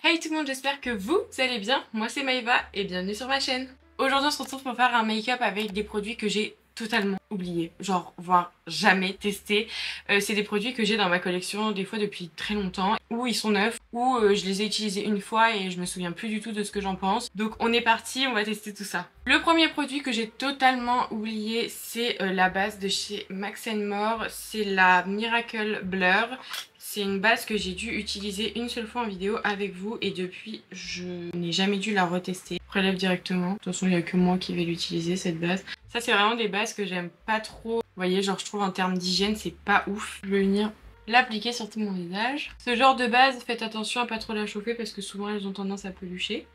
Hey tout le monde, j'espère que vous allez bien. Moi c'est Maëva et bienvenue sur ma chaîne. Aujourd'hui on se retrouve pour faire un make-up avec des produits que j'ai totalement oubliés, genre voire jamais testé. C'est des produits que j'ai dans ma collection des fois depuis très longtemps, ou ils sont neufs, ou je les ai utilisés une fois et je me souviens plus du tout de ce que j'en pense. Donc on est parti, on va tester tout ça. Le premier produit que j'ai totalement oublié, c'est la base de chez Max More, c'est la Miracle Blur. C'est une base que j'ai dû utiliser une seule fois en vidéo avec vous et depuis je n'ai jamais dû la retester. Je prélève directement. De toute façon il n'y a que moi qui vais l'utiliser cette base. Ça c'est vraiment des bases que j'aime pas trop. Vous voyez, genre je trouve en termes d'hygiène c'est pas ouf. Je vais venir l'appliquer sur tout mon visage. Ce genre de base, faites attention à pas trop la chauffer parce que souvent elles ont tendance à pelucher.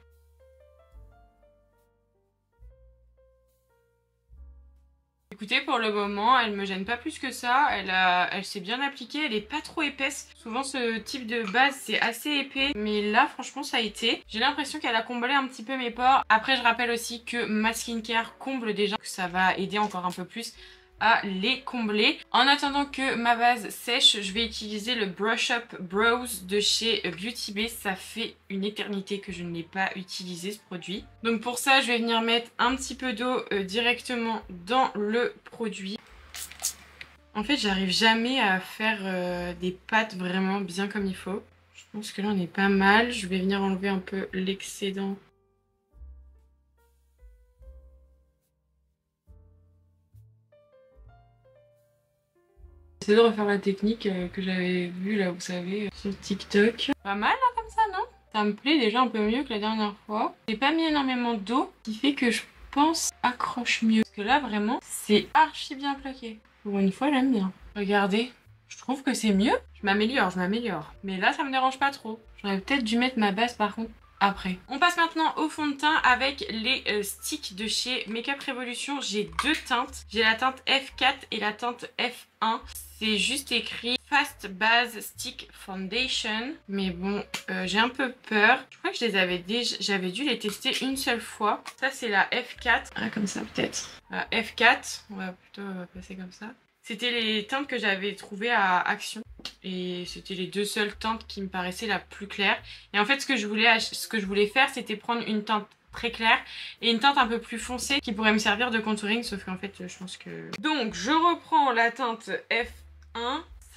Écoutez, pour le moment, elle me gêne pas plus que ça, elle s'est bien appliquée, elle est pas trop épaisse. Souvent ce type de base c'est assez épais, mais là franchement ça a été. J'ai l'impression qu'elle a comblé un petit peu mes pores. Après je rappelle aussi que ma skincare comble déjà, que ça va aider encore un peu plus à les combler. En attendant que ma base sèche, je vais utiliser le Brush Up Brows de chez Beauty Bay. Ça fait une éternité que je ne l'ai pas utilisé ce produit. Donc pour ça, je vais venir mettre un petit peu d'eau directement dans le produit. En fait, j'arrive jamais à faire des pâtes vraiment bien comme il faut. Je pense que là, on est pas mal. Je vais venir enlever un peu l'excédent. J'essaie de refaire la technique que j'avais vue là, vous savez, sur TikTok. Pas mal là comme ça, non? Ça me plaît déjà un peu mieux que la dernière fois. J'ai pas mis énormément d'eau, ce qui fait que je pense accroche mieux. Parce que là vraiment, c'est archi bien plaqué. Pour une fois, j'aime bien. Regardez, je trouve que c'est mieux. Je m'améliore. Mais là, ça me dérange pas trop. J'aurais peut-être dû mettre ma base par contre après. On passe maintenant au fond de teint avec les sticks de chez Makeup Revolution. J'ai deux teintes. J'ai la teinte F4 et la teinte F1. C'est juste écrit Fast Base Stick Foundation. Mais bon, j'ai un peu peur. Je crois que je les avais déjà... J'avais dû les tester une seule fois. Ça, c'est la F4. Ah, comme ça peut-être. La F4. On va plutôt passer comme ça. C'était les teintes que j'avais trouvées à Action. Et c'était les deux seules teintes qui me paraissaient la plus claire. Et en fait, ce que je voulais faire, c'était prendre une teinte très claire et une teinte un peu plus foncée qui pourrait me servir de contouring. Sauf qu'en fait, je pense que... Donc, je reprends la teinte F1.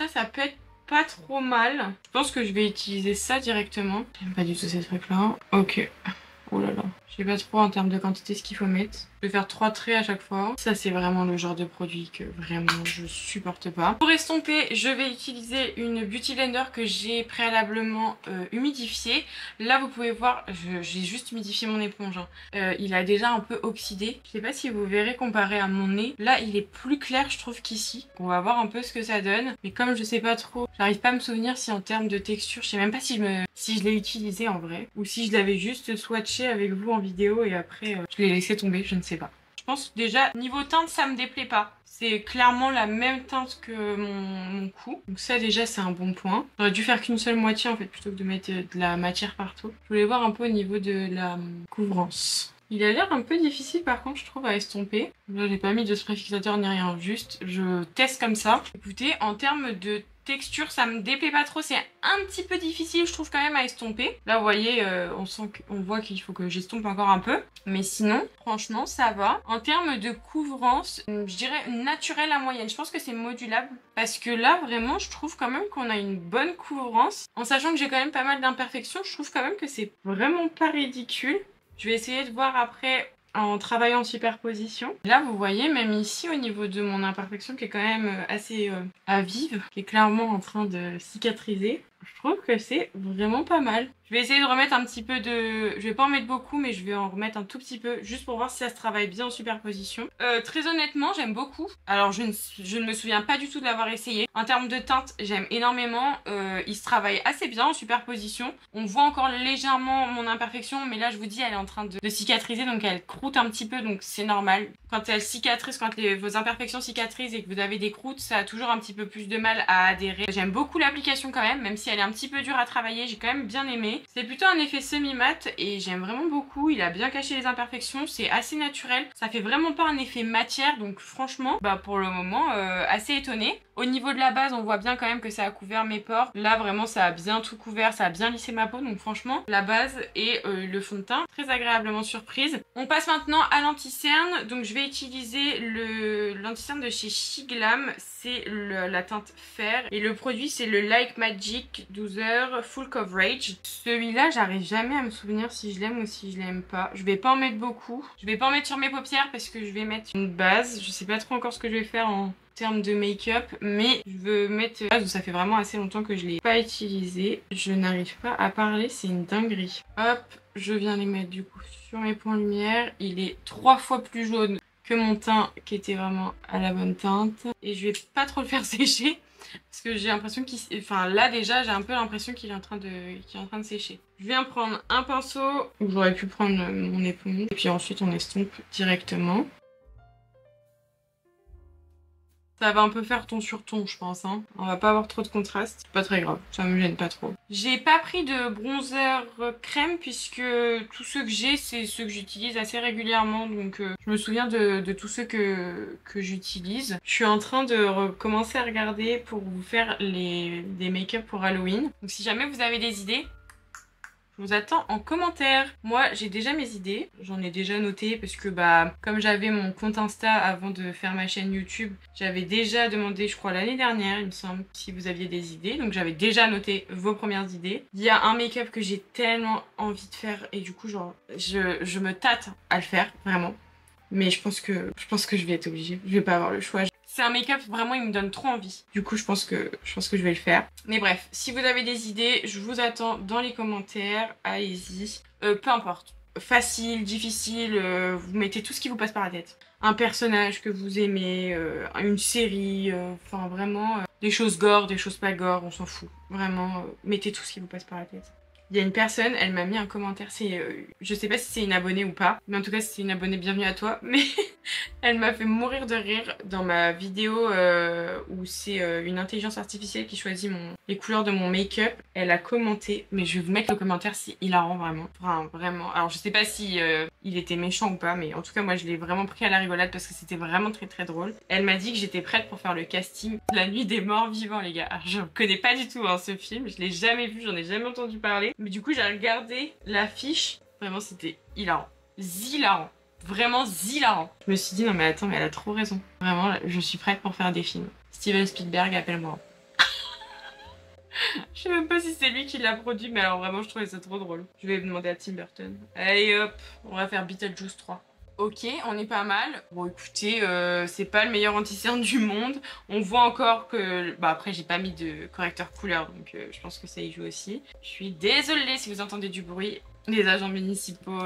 Ça peut être pas trop mal. Je pense que je vais utiliser ça directement. J'aime pas du tout ces trucs-là. Ok. Oh là là. Je sais pas trop en termes de quantité ce qu'il faut mettre. Je vais faire 3 traits à chaque fois. Ça c'est vraiment le genre de produit que vraiment je supporte pas. Pour estomper, je vais utiliser une Beauty Blender que j'ai préalablement humidifiée. Là vous pouvez voir, j'ai juste humidifié mon éponge. Il a déjà un peu oxydé. Je sais pas si vous verrez comparé à mon nez. Là il est plus clair je trouve qu'ici. On va voir un peu ce que ça donne. Mais comme je sais pas trop, j'arrive pas à me souvenir si en termes de texture, je sais même pas si je l'ai utilisé en vrai. Ou si je l'avais juste swatché avec vous en vidéo et après je l'ai laissé tomber, je ne sais pas. Je pense déjà niveau teinte ça me déplaît pas. C'est clairement la même teinte que mon cou. Donc ça déjà c'est un bon point. J'aurais dû faire qu'une seule moitié en fait plutôt que de mettre de la matière partout. Je voulais voir un peu au niveau de la couvrance. Il a l'air un peu difficile par contre je trouve à estomper. Là j'ai pas mis de spray fixateur ni rien, juste je teste comme ça. Écoutez, en termes de texture ça me déplaît pas trop, c'est un petit peu difficile je trouve quand même à estomper. Là vous voyez on voit qu'il faut que j'estompe encore un peu, mais sinon franchement ça va. En termes de couvrance je dirais naturel à moyenne, je pense que c'est modulable parce que là vraiment je trouve quand même qu'on a une bonne couvrance en sachant que j'ai quand même pas mal d'imperfections. Je trouve quand même que c'est vraiment pas ridicule. Je vais essayer de voir après en travaillant en superposition. Là vous voyez même ici au niveau de mon imperfection qui est quand même assez à vivre, qui est clairement en train de cicatriser. Je trouve que c'est vraiment pas mal. Je vais essayer de remettre un petit peu de... Je vais pas en mettre beaucoup mais je vais en remettre un tout petit peu juste pour voir si ça se travaille bien en superposition. Très honnêtement j'aime beaucoup. Alors je ne me souviens pas du tout de l'avoir essayé. En termes de teinte j'aime énormément. Il se travaille assez bien en superposition. On voit encore légèrement mon imperfection mais là je vous dis elle est en train de cicatriser donc elle croûte un petit peu donc c'est normal. Quand elle cicatrise, quand vos imperfections cicatrisent et que vous avez des croûtes ça a toujours un petit peu plus de mal à adhérer. J'aime beaucoup l'application quand même si qu'elle est un petit peu dure à travailler, j'ai quand même bien aimé. C'est plutôt un effet semi-mat et j'aime vraiment beaucoup. Il a bien caché les imperfections, c'est assez naturel. Ça fait vraiment pas un effet matière, donc franchement, bah pour le moment, assez étonnée. Au niveau de la base, on voit bien quand même que ça a couvert mes pores. Là, vraiment, ça a bien tout couvert, ça a bien lissé ma peau. Donc franchement, la base et le fond de teint, très agréablement surprise. On passe maintenant à l'anti-cerne. Donc je vais utiliser l'anti-cerne de chez Shiglam. C'est la teinte fer. Et le produit, c'est le Like Magic 12 heures Full Coverage. Celui-là, j'arrive jamais à me souvenir si je l'aime ou si je l'aime pas. Je vais pas en mettre beaucoup. Je vais pas en mettre sur mes paupières parce que je vais mettre une base. Je sais pas trop encore ce que je vais faire en termes de make-up, mais je veux mettre base où ça fait vraiment assez longtemps que je l'ai pas utilisé. Je n'arrive pas à parler, c'est une dinguerie. Hop, je viens les mettre du coup sur mes points lumière. Il est 3 fois plus jaune que mon teint qui était vraiment à la bonne teinte. Et je vais pas trop le faire sécher parce que j'ai l'impression qu'il... Enfin là déjà j'ai un peu l'impression qu'il est en train de sécher. Je viens prendre un pinceau, j'aurais pu prendre mon éponge. Et puis ensuite on estompe directement. Ça va un peu faire ton sur ton, je pense. Hein. On va pas avoir trop de contraste. C'est pas très grave, ça me gêne pas trop. J'ai pas pris de bronzer crème puisque tous ceux que j'ai, c'est ceux que j'utilise assez régulièrement. Donc je me souviens de tous ceux que j'utilise. Je suis en train de recommencer à regarder pour vous faire des make-up pour Halloween. Donc si jamais vous avez des idées, je vous attends en commentaire. Moi, j'ai déjà mes idées. J'en ai déjà noté parce que bah comme j'avais mon compte Insta avant de faire ma chaîne YouTube, j'avais déjà demandé, je crois l'année dernière, il me semble, si vous aviez des idées. Donc j'avais déjà noté vos premières idées. Il y a un make-up que j'ai tellement envie de faire et du coup genre je me tâte à le faire, vraiment. Mais je pense que je vais être obligée. Je vais pas avoir le choix. C'est un make-up, vraiment, il me donne trop envie. Du coup, je pense que je vais le faire. Mais bref, si vous avez des idées, je vous attends dans les commentaires. Allez-y. Peu importe. Facile, difficile, vous mettez tout ce qui vous passe par la tête. Un personnage que vous aimez, une série, enfin vraiment, des choses gore, des choses pas gore, on s'en fout. Vraiment, mettez tout ce qui vous passe par la tête. Il y a une personne, elle m'a mis un commentaire, je sais pas si c'est une abonnée ou pas, mais en tout cas si c'est une abonnée, bienvenue à toi, mais elle m'a fait mourir de rire dans ma vidéo où c'est une intelligence artificielle qui choisit les couleurs de mon make-up. Elle a commenté, mais je vais vous mettre le commentaire, c'est hilarant vraiment. Enfin, vraiment. Alors je sais pas si il était méchant ou pas, mais en tout cas moi je l'ai vraiment pris à la rigolade parce que c'était vraiment très très drôle. Elle m'a dit que j'étais prête pour faire le casting de La Nuit des Morts Vivants, les gars. Alors, je connais pas du tout hein, ce film, je l'ai jamais vu, j'en ai jamais entendu parler. Mais du coup j'ai regardé l'affiche, vraiment c'était hilarant. Zilarant. Vraiment zilarant. Je me suis dit non mais attends mais elle a trop raison. Vraiment je suis prête pour faire des films. Steven Spielberg, appelle-moi. Je sais même pas si c'est lui qui l'a produit mais alors vraiment je trouvais ça trop drôle. Je vais demander à Tim Burton. Allez hop, on va faire Beetlejuice 3. Ok, on est pas mal. Bon écoutez, c'est pas le meilleur anti-cerne du monde. On voit encore que... Bah après j'ai pas mis de correcteur couleur donc je pense que ça y joue aussi. Je suis désolée si vous entendez du bruit. Les agents municipaux,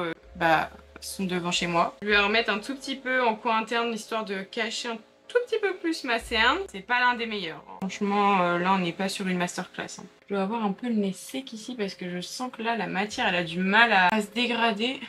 sont devant chez moi. Je vais remettre un tout petit peu en coin interne histoire de cacher un tout petit peu plus ma cerne. C'est pas l'un des meilleurs. Franchement, là on n'est pas sur une masterclass. Hein. Je dois avoir un peu le nez sec ici parce que je sens que là la matière elle a du mal à se dégrader.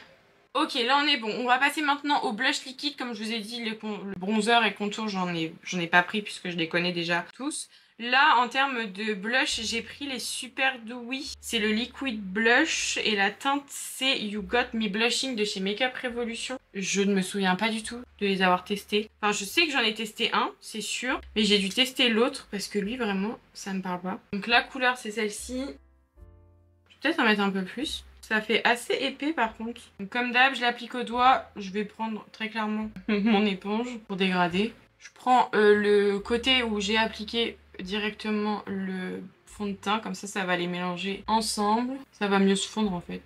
Ok, là on est bon. On va passer maintenant au blush liquide. Comme je vous ai dit, le bronzer et contour, j'en ai pas pris puisque je les connais déjà tous. Là, en termes de blush, j'ai pris les Super Dewy. C'est le liquid blush et la teinte c'est You Got Me Blushing de chez Makeup Revolution. Je ne me souviens pas du tout de les avoir testés. Enfin, je sais que j'en ai testé un, c'est sûr. Mais j'ai dû tester l'autre parce que lui, vraiment, ça me parle pas. Donc la couleur, c'est celle-ci. Je vais peut-être en mettre un peu plus. Ça fait assez épais par contre. Donc, comme d'hab, je l'applique au doigt. Je vais prendre très clairement mon éponge pour dégrader. Je prends le côté où j'ai appliqué directement le fond de teint. Comme ça va les mélanger ensemble. Ça va mieux se fondre en fait.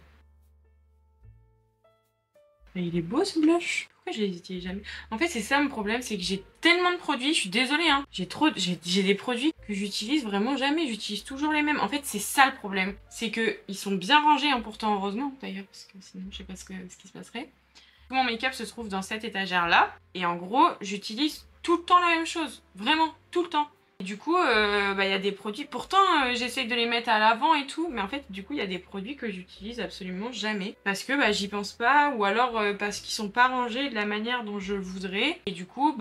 Et il est beau ce blush. Pourquoi je les utilise jamais? En fait, c'est ça mon problème, c'est que j'ai tellement de produits, je suis désolée, hein. J'ai des produits que j'utilise vraiment jamais, j'utilise toujours les mêmes. En fait, c'est ça le problème. C'est que ils sont bien rangés, hein, pourtant, heureusement, d'ailleurs, parce que sinon, je sais pas ce qui se passerait. Mon make-up se trouve dans cette étagère-là. Et en gros, j'utilise tout le temps la même chose. Vraiment, tout le temps. Et du coup, il y a des produits, pourtant j'essaye de les mettre à l'avant et tout, mais en fait du coup il y a des produits que j'utilise absolument jamais. Parce que j'y pense pas, ou alors parce qu'ils sont pas rangés de la manière dont je voudrais. Et du coup,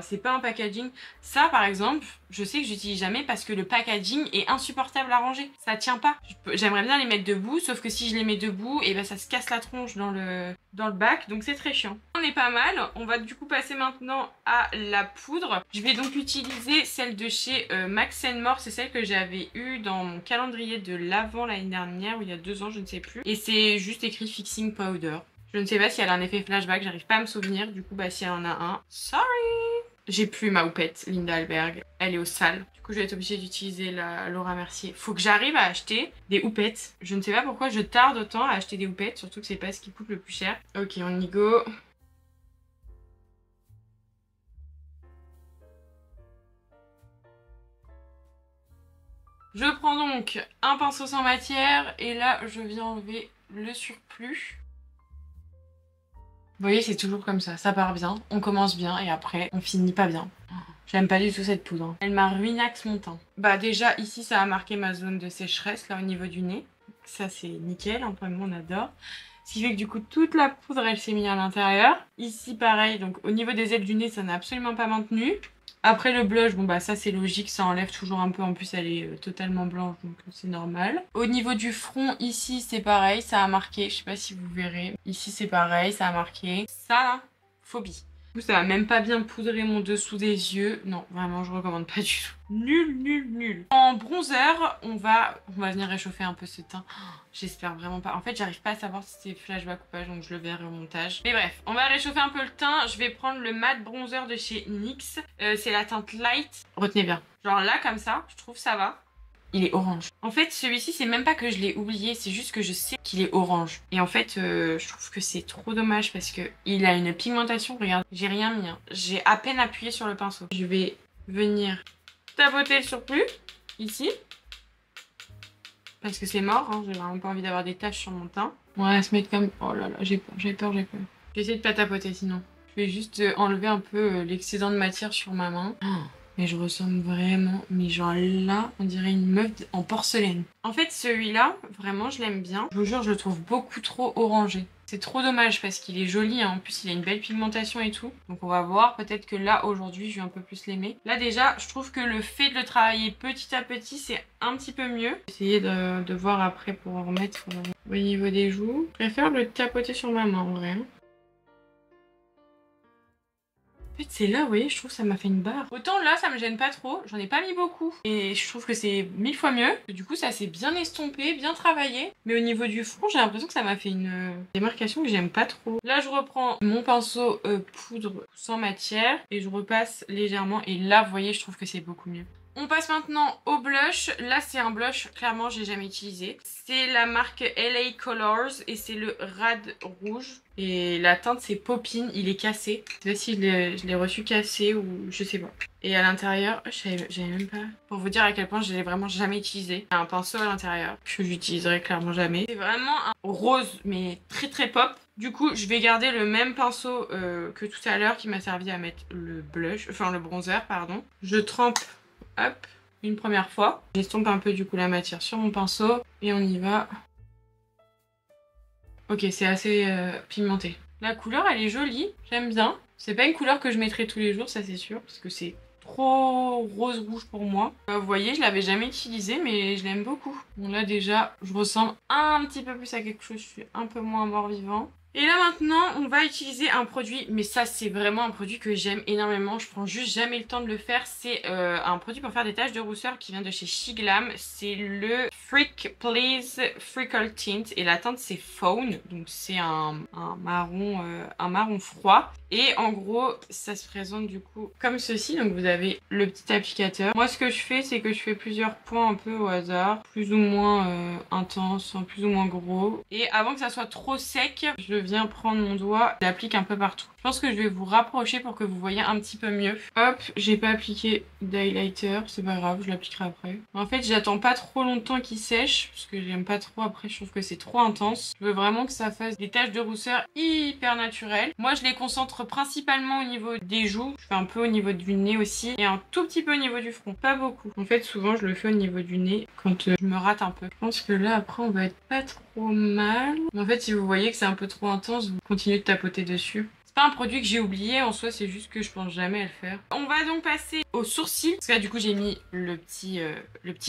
c'est pas un packaging. Ça par exemple, je sais que j'utilise jamais parce que le packaging est insupportable à ranger. Ça tient pas. J'aimerais bien les mettre debout, sauf que si je les mets debout, et ça se casse la tronche dans le bac, donc c'est très chiant. On est pas mal. On va du coup passer maintenant à la poudre. Je vais donc utiliser celle de chez Max & More. C'est celle que j'avais eue dans mon calendrier de l'Avent l'année dernière, ou il y a 2 ans, je ne sais plus. Et c'est juste écrit Fixing Powder. Je ne sais pas si elle a un effet flashback, j'arrive pas à me souvenir. Du coup, si elle en a un, sorry. J'ai plus ma houppette Linda Alberg, elle est au sale. Du coup je vais être obligée d'utiliser la Laura Mercier. Faut que j'arrive à acheter des houpettes. Je ne sais pas pourquoi je tarde autant à acheter des houpettes, surtout que c'est pas ce qui coûte le plus cher. Ok, on y go. Je prends donc un pinceau sans matière et là je viens enlever le surplus. Vous voyez, c'est toujours comme ça part bien, on commence bien et après on finit pas bien. J'aime pas du tout cette poudre. Elle m'a ruinax mon teint. Déjà ici ça a marqué ma zone de sécheresse là au niveau du nez. Ça c'est nickel, vraiment on adore. Ce qui fait que du coup toute la poudre elle s'est mise à l'intérieur. Ici pareil, donc au niveau des ailes du nez ça n'a absolument pas maintenu. Après le blush, ça c'est logique, ça enlève toujours un peu, en plus elle est totalement blanche donc c'est normal. Au niveau du front, ici c'est pareil, ça a marqué, je sais pas si vous verrez. Ici c'est pareil, ça a marqué. Ça là, phobie. Du coup ça va même pas bien poudrer mon dessous des yeux. Non, vraiment je recommande pas du tout. Nul, nul, nul. En bronzer, on va venir réchauffer un peu ce teint. J'espère vraiment pas. En fait, j'arrive pas à savoir si c'est flashback ou pas, donc je le verrai au montage. Mais bref, on va réchauffer un peu le teint. Je vais prendre le matte bronzer de chez NYX. C'est la teinte light. Retenez bien. Genre là, comme ça, je trouve ça va. Il est orange. En fait, celui-ci, c'est même pas que je l'ai oublié, c'est juste que je sais qu'il est orange. Et en fait, je trouve que c'est trop dommage parce que il a une pigmentation. Regarde, j'ai rien mis. J'ai à peine appuyé sur le pinceau. Je vais venir tapoter le surplus, ici. Parce que c'est mort, j'ai vraiment pas envie d'avoir des taches sur mon teint. On va se mettre comme... Oh là là, j'ai peur. Je vais essayer de pas tapoter sinon. Je vais juste enlever un peu l'excédent de matière sur ma main. Mais je ressemble vraiment, mais genre là, on dirait une meuf en porcelaine. En fait, celui-là, vraiment, je l'aime bien. Je vous jure, je le trouve beaucoup trop orangé. C'est trop dommage parce qu'il est joli, en plus il a une belle pigmentation et tout. Donc on va voir, peut-être que là, aujourd'hui, je vais un peu plus l'aimer. Là déjà, je trouve que le fait de le travailler petit à petit, c'est un petit peu mieux. Essayez de voir après pour en remettre au niveau des joues. Je préfère le tapoter sur ma main en vrai. En fait, c'est là, vous voyez, je trouve que ça m'a fait une barre. Autant là, ça me gêne pas trop, j'en ai pas mis beaucoup. Et je trouve que c'est 1000 fois mieux. Du coup, ça s'est bien estompé, bien travaillé. Mais au niveau du front, j'ai l'impression que ça m'a fait une démarcation que j'aime pas trop. Là, je reprends mon pinceau poudre sans matière et je repasse légèrement. Et là, vous voyez, je trouve que c'est beaucoup mieux. On passe maintenant au blush. Là, c'est un blush, clairement, j'ai jamais utilisé. C'est la marque LA Colors et c'est le Rad rouge. Et la teinte, c'est Poppin, il est cassé. Je sais pas si je l'ai reçu cassé ou je sais pas. Et à l'intérieur, j'avais même pas... Pour vous dire à quel point je l'ai vraiment jamais utilisé. Il y a un pinceau à l'intérieur que j'utiliserai clairement jamais. C'est vraiment un rose, mais très très pop. Du coup, je vais garder le même pinceau que tout à l'heure qui m'a servi à mettre le blush, enfin le bronzer, pardon. Je trempe... Hop, une première fois. J'estompe un peu du coup la matière sur mon pinceau et on y va. Ok, c'est assez pigmenté. La couleur, elle est jolie, j'aime bien. C'est pas une couleur que je mettrai tous les jours, ça c'est sûr, parce que c'est trop rose-rouge pour moi. Vous voyez, je l'avais jamais utilisé, mais je l'aime beaucoup. Bon là déjà, je ressemble un petit peu plus à quelque chose, je suis un peu moins mort-vivant. Et là maintenant, on va utiliser un produit, mais ça c'est vraiment un produit que j'aime énormément, je prends juste jamais le temps de le faire. C'est un produit pour faire des taches de rousseur qui vient de chez Shiglam. C'est le Freak Please Freckle Tint et la teinte c'est Fawn, donc c'est un marron froid. Et en gros, ça se présente du coup comme ceci, donc vous avez le petit applicateur. Moi ce que je fais, c'est que je fais plusieurs points un peu au hasard, plus ou moins intenses, plus ou moins gros. Et avant que ça soit trop sec, je viens prendre mon doigt, je l'applique un peu partout. Je pense que je vais vous rapprocher pour que vous voyez un petit peu mieux. Hop, j'ai pas appliqué d'highlighter, c'est pas grave, je l'appliquerai après. En fait, j'attends pas trop longtemps qu'il sèche, parce que j'aime pas trop après, je trouve que c'est trop intense. Je veux vraiment que ça fasse des taches de rousseur hyper naturelles. Moi, je les concentre principalement au niveau des joues, je fais un peu au niveau du nez aussi, et un tout petit peu au niveau du front, pas beaucoup. En fait, souvent, je le fais au niveau du nez quand je me rate un peu. Je pense que là, après, on va être pas trop mal. En fait, si vous voyez que c'est un peu trop intense, vous continuez de tapoter dessus. C'est pas un produit que j'ai oublié en soi, c'est juste que je pense jamais à le faire. On va donc passer aux sourcils. Parce que là, du coup, j'ai mis le petit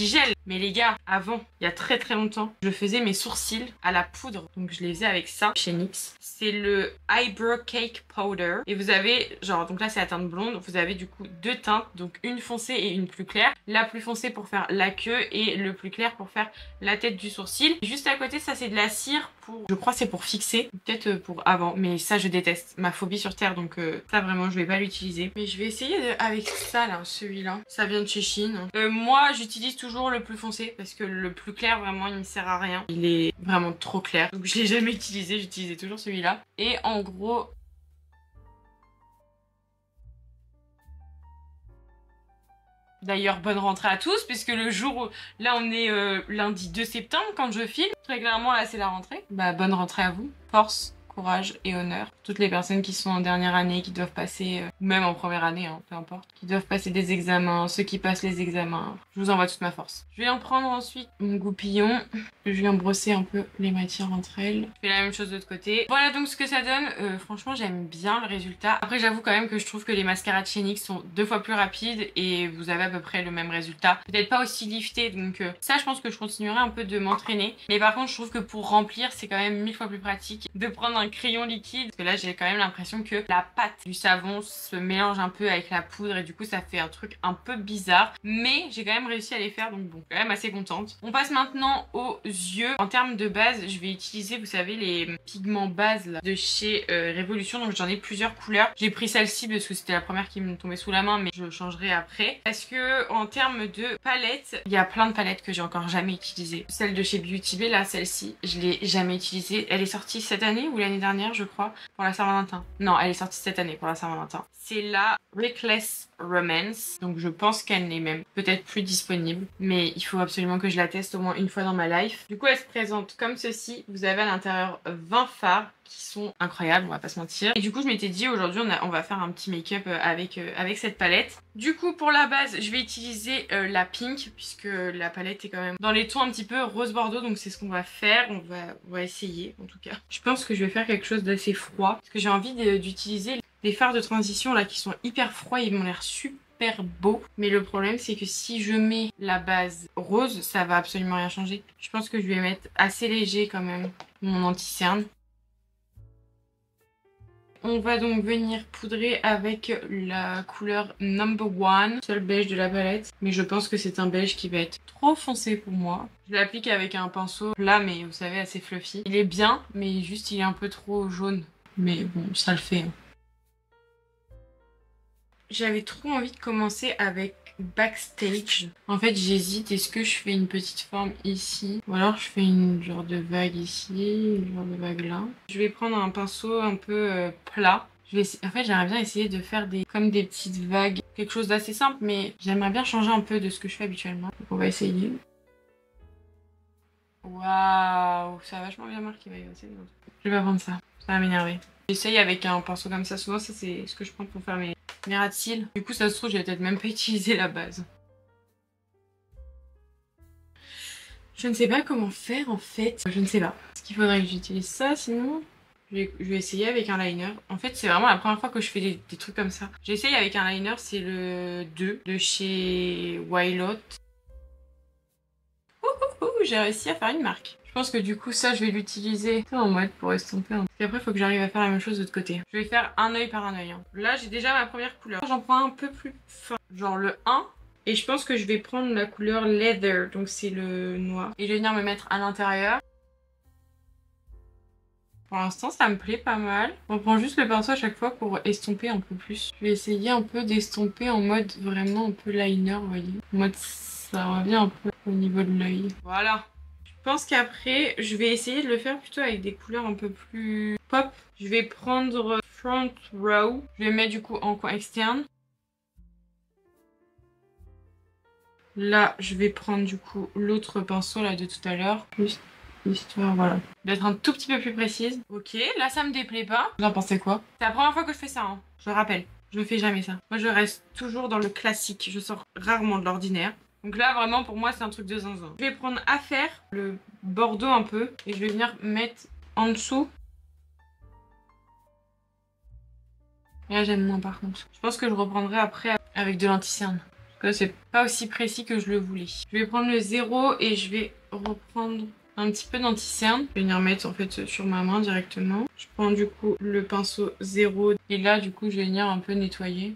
gel. Mais les gars, avant, il y a très très longtemps, je faisais mes sourcils à la poudre. Donc je les faisais avec ça chez NYX. C'est le Eyebrow Cake Powder. Et vous avez, genre, donc là c'est la teinte blonde. Vous avez du coup deux teintes, donc une foncée et une plus claire. La plus foncée pour faire la queue et le plus clair pour faire la tête du sourcil. Juste à côté, ça c'est de la cire pour, je crois c'est pour fixer. Peut-être pour avant, mais ça je déteste. Ma phobie sur terre, donc ça vraiment je vais pas l'utiliser. Mais je vais essayer avec ça là, celui-là. Ça vient de chez Shein. Moi j'utilise toujours le plus foncé parce que le plus clair vraiment il me sert à rien. Il est vraiment trop clair. Donc je l'ai jamais utilisé, j'utilisais toujours celui-là. Et en gros... D'ailleurs, bonne rentrée à tous, puisque le jour où... Là, on est lundi 2 septembre quand je filme. Très clairement, là, c'est la rentrée. Bah, bonne rentrée à vous. Force, courage et honneur. Toutes les personnes qui sont en dernière année, qui doivent passer, ou même en première année, hein, peu importe, qui doivent passer des examens, ceux qui passent les examens, je vous envoie toute ma force. Je vais en prendre ensuite mon goupillon. Je viens brosser un peu les matières entre elles. Je fais la même chose de l'autre côté. Voilà donc ce que ça donne. Franchement, j'aime bien le résultat. Après, j'avoue quand même que je trouve que les mascaras de chez NYX sont 2 fois plus rapides et vous avez à peu près le même résultat. Peut-être pas aussi lifté, donc ça, je pense que je continuerai un peu de m'entraîner. Mais par contre, je trouve que pour remplir, c'est quand même 1000 fois plus pratique de prendre un crayon liquide. Parce que là, j'ai quand même l'impression que la pâte du savon se mélange un peu avec la poudre et du coup, ça fait un truc un peu bizarre. Mais j'ai quand même réussi à les faire, donc bon, quand même assez contente. On passe maintenant aux yeux. En termes de base, je vais utiliser, vous savez, les pigments base là, de chez Révolution. Donc j'en ai plusieurs couleurs. J'ai pris celle-ci parce que c'était la première qui me tombait sous la main, mais je changerai après. Parce que en termes de palette, il y a plein de palettes que j'ai encore jamais utilisées. Celle de chez Beauty Bay, là, celle-ci, je l'ai jamais utilisée. Elle est sortie cette année ou l'année dernière, je crois, pour la Saint-Valentin. Non, elle est sortie cette année pour la Saint-Valentin. C'est la Reckless Romance. Donc je pense qu'elle n'est même peut-être plus disponible. Mais il faut absolument que je la teste au moins une fois dans ma life. Du coup, elle se présente comme ceci. Vous avez à l'intérieur 20 fards qui sont incroyables, on va pas se mentir. Et du coup, je m'étais dit aujourd'hui, on va faire un petit make-up avec cette palette. Du coup, pour la base, je vais utiliser la Pink, puisque la palette est quand même dans les tons un petit peu rose bordeaux, donc c'est ce qu'on va faire. On va essayer, en tout cas. Je pense que je vais faire quelque chose d'assez froid, parce que j'ai envie d'utiliser les fards de transition là qui sont hyper froids, ils m'ont l'air super beaux. Mais le problème, c'est que si je mets la base rose, ça va absolument rien changer. Je pense que je vais mettre assez léger quand même mon anti-cerne. On va donc venir poudrer avec la couleur Number One, seul beige de la palette. Mais je pense que c'est un beige qui va être trop foncé pour moi. Je l'applique avec un pinceau plat, mais vous savez, assez fluffy. Il est bien, mais juste il est un peu trop jaune. Mais bon, ça le fait. J'avais trop envie de commencer avec Backstage. En fait, j'hésite. Est-ce que je fais une petite forme ici? Ou alors je fais une genre de vague ici, une genre de vague là. Je vais prendre un pinceau un peu plat. En fait, j'aimerais bien essayer de faire comme des petites vagues. Quelque chose d'assez simple, mais j'aimerais bien changer un peu de ce que je fais habituellement. Donc on va essayer. Waouh, ça a vachement bien marqué. Je vais pas prendre ça. Ça va m'énerver. J'essaye avec un pinceau comme ça. Souvent, ça c'est ce que je prends pour faire mes ras de cils. Du coup, ça se trouve, je vais peut-être même pas utiliser la base. Je ne sais pas comment faire en fait. Je ne sais pas. Est-ce qu'il faudrait que j'utilise ça sinon? Je vais essayer avec un liner. En fait, c'est vraiment la première fois que je fais des trucs comme ça. J'essaye avec un liner, c'est le 2 de chez Wilot. J'ai réussi à faire une marque. Je pense que du coup ça je vais l'utiliser en mode pour estomper. Et après il faut que j'arrive à faire la même chose de l'autre côté. Je vais faire un œil par un œil. Là j'ai déjà ma première couleur. J'en prends un peu plus fin. Genre le 1. Et je pense que je vais prendre la couleur Leather. Donc c'est le noir. Et je vais venir me mettre à l'intérieur. Pour l'instant ça me plaît pas mal. On prend juste le pinceau à chaque fois pour estomper un peu plus. Je vais essayer un peu d'estomper en mode vraiment un peu liner, vous voyez. En mode ça revient un peu au niveau de l'œil. Voilà. Je Je pense qu'après, je vais essayer de le faire plutôt avec des couleurs un peu plus pop. Je vais prendre Front Row. Je vais mettre du coup en coin externe. Là, je vais prendre du coup l'autre pinceau là de tout à l'heure. Juste histoire, voilà. D'être un tout petit peu plus précise. Ok, là ça me déplaît pas. Vous en pensez quoi? C'est la première fois que je fais ça, hein. Je le rappelle. Je ne fais jamais ça. Moi, je reste toujours dans le classique. Je sors rarement de l'ordinaire. Donc là, vraiment, pour moi, c'est un truc de zinzin. Je vais prendre Affaire, le bordeaux un peu, et je vais venir mettre en dessous. Et là, j'aime moins par contre. Je pense que je reprendrai après avec de l'anti-cerne. Parce que c'est pas aussi précis que je le voulais. Je vais prendre le 0 et je vais reprendre un petit peu d'anti-cerne. Je vais venir mettre en fait sur ma main directement. Je prends du coup le pinceau 0 et là, du coup, je vais venir un peu nettoyer.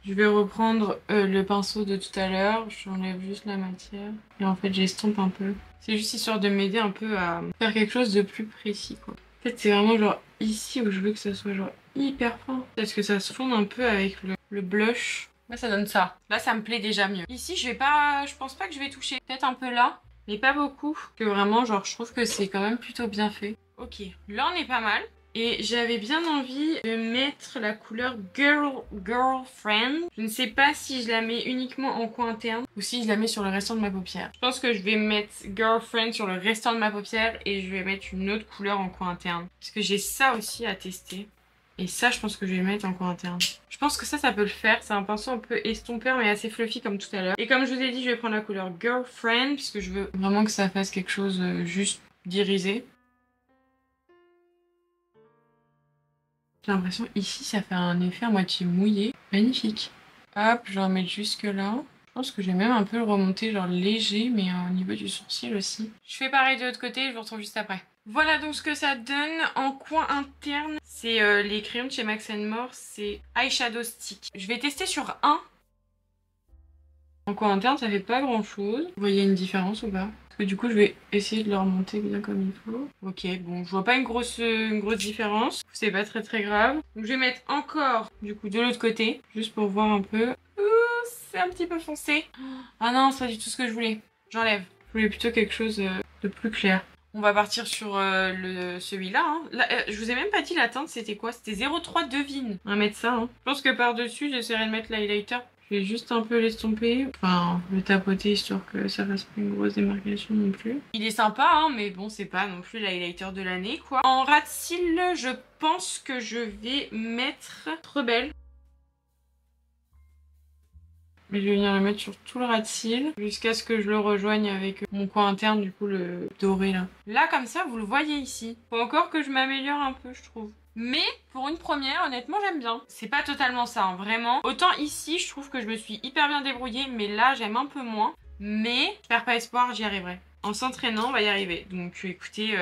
Je vais reprendre le pinceau de tout à l'heure, j'enlève juste la matière et en fait j'estompe un peu. C'est juste histoire de m'aider un peu à faire quelque chose de plus précis quoi. En fait c'est vraiment genre ici où je veux que ça soit genre hyper fin. Parce que ça se fonde un peu avec le blush. Là ça donne ça. Là ça me plaît déjà mieux. Ici je pense pas que je vais toucher. Peut-être un peu là, mais pas beaucoup. Que vraiment genre je trouve que c'est quand même plutôt bien fait. Ok, là on est pas mal. Et j'avais bien envie de mettre la couleur Girlfriend. Je ne sais pas si je la mets uniquement en coin interne ou si je la mets sur le restant de ma paupière. Je pense que je vais mettre Girlfriend sur le restant de ma paupière et je vais mettre une autre couleur en coin interne. Parce que j'ai ça aussi à tester. Et ça, je pense que je vais le mettre en coin interne. Je pense que ça peut le faire. C'est un pinceau un peu estompeur mais assez fluffy comme tout à l'heure. Et comme je vous ai dit, je vais prendre la couleur Girlfriend puisque je veux vraiment que ça fasse quelque chose juste d'irisé. J'ai l'impression ici ça fait un effet à moitié mouillé. Magnifique. Hop, je vais en mettre jusque là. Je pense que je vais même un peu le remonter genre léger mais au niveau du sourcil aussi. Je fais pareil de l'autre côté et je vous retrouve juste après. Voilà donc ce que ça donne en coin interne. C'est les crayons de chez Max More, c'est Eyeshadow Stick. Je vais tester sur un. En coin interne ça fait pas grand chose. Vous voyez une différence ou pas? Parce que du coup je vais essayer de le remonter bien comme il faut. Ok, bon je vois pas une grosse différence. C'est pas très grave. Donc je vais mettre encore du coup de l'autre côté. Juste pour voir un peu. C'est un petit peu foncé. Ah non c'est pas du tout ce que je voulais. J'enlève. Je voulais plutôt quelque chose de plus clair. On va partir sur celui-là. Hein. Là, je vous ai même pas dit la teinte c'était quoi? C'était 03 Devine. On va mettre ça. Hein. Je pense que par dessus j'essaierai de mettre l'highlighter. Je vais juste un peu l'estomper, enfin le tapoter histoire que ça fasse pas une grosse démarcation non plus. Il est sympa hein, mais bon c'est pas non plus l'highlighter de l'année quoi. En ras de cils, je pense que je vais mettre Rebelle. Mais je vais venir le mettre sur tout le ras de cils jusqu'à ce que je le rejoigne avec mon coin interne du coup le doré là. Là comme ça vous le voyez ici. Faut encore que je m'améliore un peu je trouve. Mais pour une première, honnêtement, j'aime bien. C'est pas totalement ça, hein, vraiment. Autant ici, je trouve que je me suis hyper bien débrouillée, mais là, j'aime un peu moins. Mais je perds pas espoir, j'y arriverai. En s'entraînant, on va y arriver. Donc écoutez,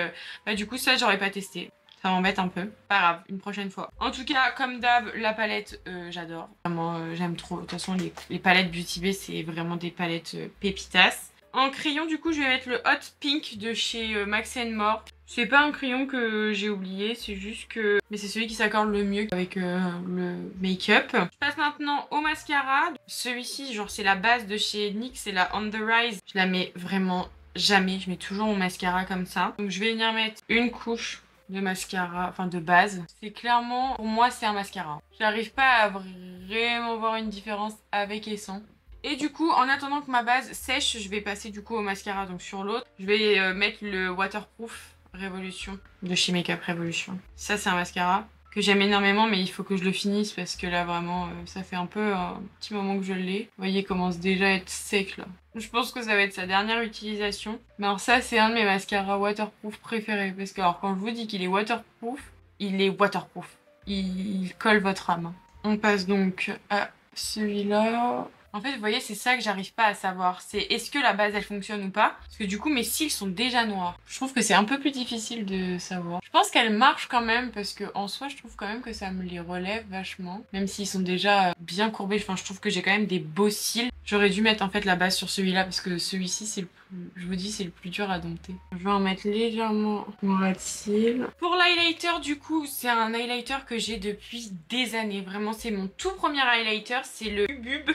du coup, ça, j'aurais pas testé. Ça m'embête un peu. Pas grave, une prochaine fois. En tout cas, comme d'hab, la palette, j'adore. Vraiment, j'aime trop. De toute façon, les palettes Beauty Bay, c'est vraiment des palettes pépitas. En crayon, du coup, je vais mettre le Hot Pink de chez Max More. C'est pas un crayon que j'ai oublié, c'est juste que... Mais c'est celui qui s'accorde le mieux avec le make-up. Je passe maintenant au mascara. Celui-ci, genre, c'est la base de chez NYX, c'est la On The Rise. Je la mets vraiment jamais, je mets toujours mon mascara comme ça. Donc je vais venir mettre une couche de mascara, enfin de base. C'est clairement, pour moi, c'est un mascara. J'arrive pas à vraiment voir une différence avec et sans. Et du coup, en attendant que ma base sèche, je vais passer du coup au mascara, donc sur l'autre. Je vais mettre le Waterproof Révolution de chez Makeup Revolution. Ça, c'est un mascara que j'aime énormément, mais il faut que je le finisse parce que là, vraiment, ça fait un peu un petit moment que je l'ai. Vous voyez, il commence déjà à être sec, là. Je pense que ça va être sa dernière utilisation. Mais alors ça, c'est un de mes mascaras waterproof préférés. Parce que alors, quand je vous dis qu'il est waterproof, il est waterproof. Il colle votre âme. On passe donc à celui-là. En fait, vous voyez, c'est ça que j'arrive pas à savoir. C'est est-ce que la base, elle fonctionne ou pas? Parce que du coup, mes cils sont déjà noirs. Je trouve que c'est un peu plus difficile de savoir. Je pense qu'elle marche quand même parce que en soi, je trouve quand même que ça me les relève vachement. Même s'ils sont déjà bien courbés. Enfin, je trouve que j'ai quand même des beaux cils. J'aurais dû mettre en fait la base sur celui-là parce que celui-ci, c'est le plus... Je vous dis, c'est le plus dur à dompter. Je vais en mettre légèrement mon ras de cils. Pour l'highlighter, du coup, c'est un highlighter que j'ai depuis des années. Vraiment, c'est mon tout premier highlighter. C'est le Bubub.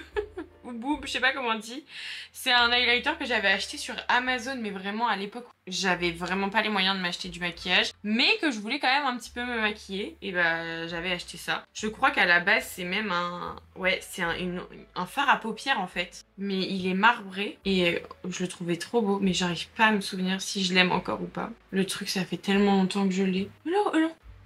Boob, je sais pas comment on dit. C'est un highlighter que j'avais acheté sur Amazon, mais vraiment à l'époque j'avais vraiment pas les moyens de m'acheter du maquillage, mais que je voulais quand même un petit peu me maquiller, et bah j'avais acheté ça. Je crois qu'à la base c'est même un... ouais, c'est un fard à paupières en fait, mais il est marbré et je le trouvais trop beau, mais j'arrive pas à me souvenir si je l'aime encore ou pas. Le truc, ça fait tellement longtemps que je l'ai. Alors,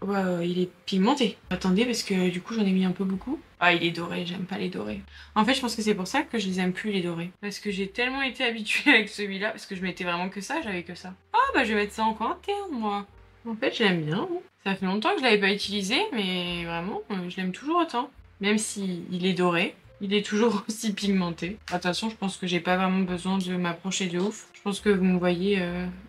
ouais, il est pigmenté. Attendez, parce que du coup j'en ai mis un peu beaucoup. Ah, il est doré, j'aime pas les dorés. En fait, je pense que c'est pour ça que je les aime plus, les dorés. Parce que j'ai tellement été habituée avec celui-là, parce que je mettais vraiment que ça, j'avais que ça. Ah bah je vais mettre ça en coin interne, moi. En fait, je l'aime bien. Hein. Ça fait longtemps que je l'avais pas utilisé, mais vraiment, je l'aime toujours autant. Même si il est doré, il est toujours aussi pigmenté. Attention, je pense que j'ai pas vraiment besoin de m'approcher de ouf. Je pense que vous me voyez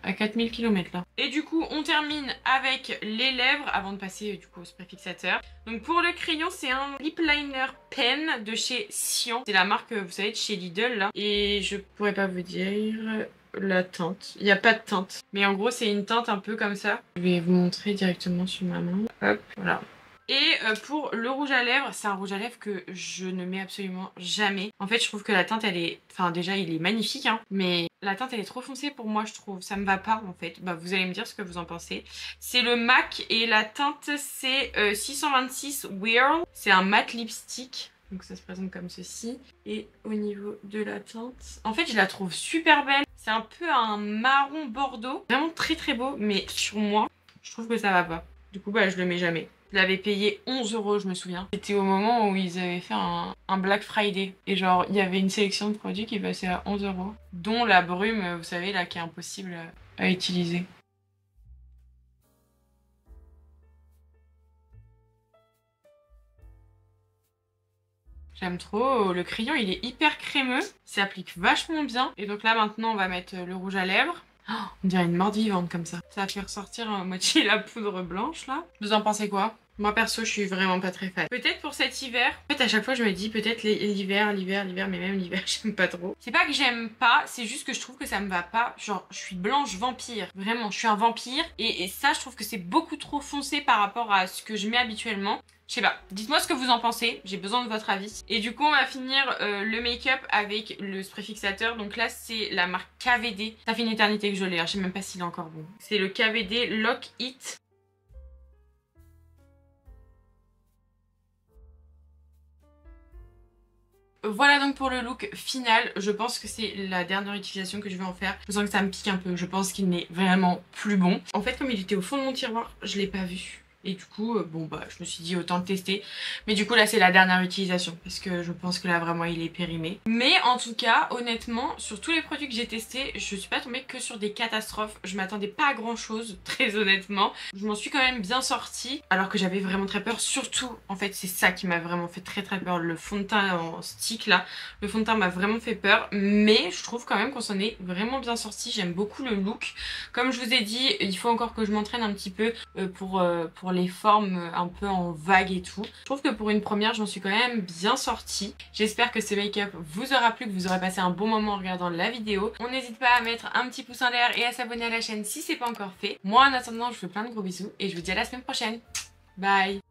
à 4000 km là. Et du coup, on termine avec les lèvres avant de passer du coup au spray fixateur. Donc pour le crayon, c'est un lip liner pen de chez Cyan. C'est la marque, vous savez, de chez Lidl là. Et je pourrais pas vous dire la teinte. Il n'y a pas de teinte. Mais en gros, c'est une teinte un peu comme ça. Je vais vous montrer directement sur ma main. Hop, voilà. Et pour le rouge à lèvres, c'est un rouge à lèvres que je ne mets absolument jamais. En fait, je trouve que la teinte, elle est... Enfin, déjà, il est magnifique, hein. Mais la teinte, elle est trop foncée pour moi, je trouve. Ça me va pas, en fait. Bah, vous allez me dire ce que vous en pensez. C'est le MAC et la teinte, c'est 626 Whirl. C'est un matte lipstick. Donc ça se présente comme ceci. Et au niveau de la teinte... En fait, je la trouve super belle. C'est un peu un marron bordeaux. Vraiment très très beau. Mais sur moi, je trouve que ça va pas. Du coup, bah, je le mets jamais. Je l'avais payé 11 €, je me souviens. C'était au moment où ils avaient fait un Black Friday. Et genre, il y avait une sélection de produits qui passait à 11 €. Dont la brume, vous savez, là, qui est impossible à utiliser. J'aime trop. Le crayon, il est hyper crémeux. Il s'applique vachement bien. Et donc là, maintenant, on va mettre le rouge à lèvres. Oh, on dirait une morte vivante comme ça. Ça va faire sortir à moitié la poudre blanche là. Vous en pensez quoi? Moi perso je suis vraiment pas très fan. Peut-être pour cet hiver. En fait à chaque fois je me dis peut-être l'hiver, mais même l'hiver j'aime pas trop. C'est pas que j'aime pas, c'est juste que je trouve que ça me va pas. Genre je suis blanche vampire. Vraiment je suis un vampire. Et ça je trouve que c'est beaucoup trop foncé par rapport à ce que je mets habituellement. Je sais pas, dites-moi ce que vous en pensez, j'ai besoin de votre avis. Et du coup on va finir le make-up avec le spray fixateur. Donc là c'est la marque KVD. Ça fait une éternité que je l'ai, hein. Je sais même pas s'il est encore bon. C'est le KVD Lock It. Voilà donc pour le look final, je pense que c'est la dernière utilisation que je vais en faire. Je sens que ça me pique un peu, je pense qu'il n'est vraiment plus bon. En fait comme il était au fond de mon tiroir, je l'ai pas vu. Et du coup, bon bah je me suis dit autant le tester. Mais du coup là c'est la dernière utilisation parce que je pense que là vraiment il est périmé. Mais en tout cas, honnêtement, sur tous les produits que j'ai testés, je suis pas tombée que sur des catastrophes. Je m'attendais pas à grand chose, très honnêtement. Je m'en suis quand même bien sortie alors que j'avais vraiment très peur. Surtout, en fait c'est ça qui m'a vraiment fait très peur. Le fond de teint en stick là, le fond de teint m'a vraiment fait peur. Mais je trouve quand même qu'on s'en est vraiment bien sorti. J'aime beaucoup le look. Comme je vous ai dit, il faut encore que je m'entraîne un petit peu pour les formes un peu en vague et tout. Je trouve que pour une première, j'en suis quand même bien sortie. J'espère que ce make-up vous aura plu, que vous aurez passé un bon moment en regardant la vidéo. On n'hésite pas à mettre un petit pouce en l'air et à s'abonner à la chaîne si c'est pas encore fait. Moi en attendant, je vous fais plein de gros bisous et je vous dis à la semaine prochaine. Bye!